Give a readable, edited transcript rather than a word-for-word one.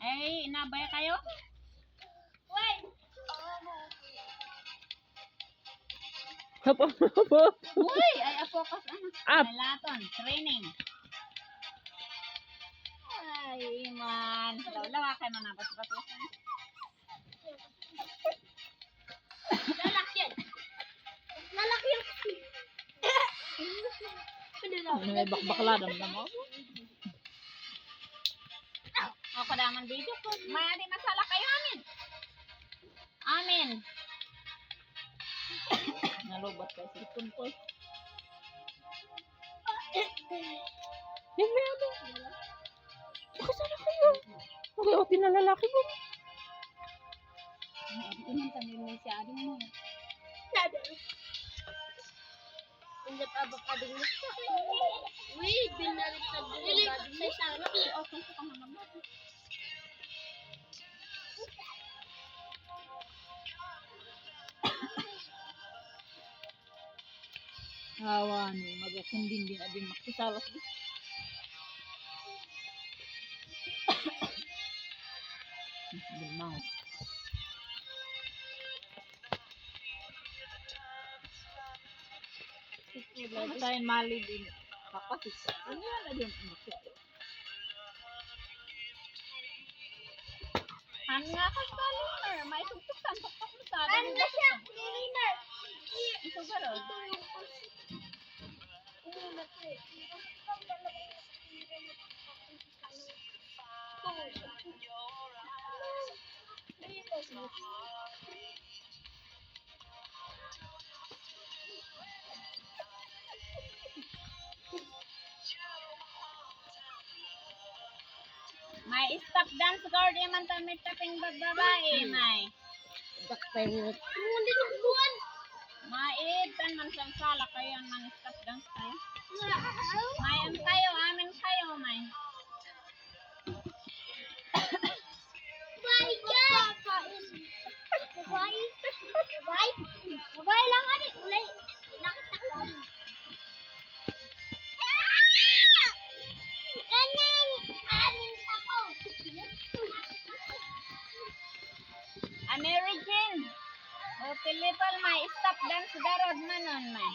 Ay, inabay kayo? Wait! Hop, hop, hop, hop. Uy, ay focus ano? Up. Laton, training. Ay, man. Lawa kayo mga batos-batos. Lalaki yan. Lalaki yan. May bakbakladan na mo. Ako daman video ko. May adi masala kayo amin. Amin. Nalubat kayo sa tumpol. Yan may ano. Nakasala kayo. Okay, o tinalalaki mo. Iman kami mo si ading mo. Nada. Hindi pa abang-abang mo. Wait, binalit na din. Sa sana. Okay sa kamamamad. Hawa ni magkakundin din abing makisalas din. Bilmang. Tayo mali din. Kapatid. Ano yan na din? Ano nga ka sa lunar? May tugtukan. Tuktok mo sa Ano na siya? Cleaner. Ito garod. May stop dance guard man tamit taping babae, may. Dakpay. Hindi sa buwan. Maid, tan man sang sala kayo man stop dance kayo. May an kayo, amin kayo, may. Bye, guys. Bye. Bye. Bye lang, adi. Ulay. Nakita ko. Kanin. Kanin ako. American. O Pilipal, may stop dance garod manon, may.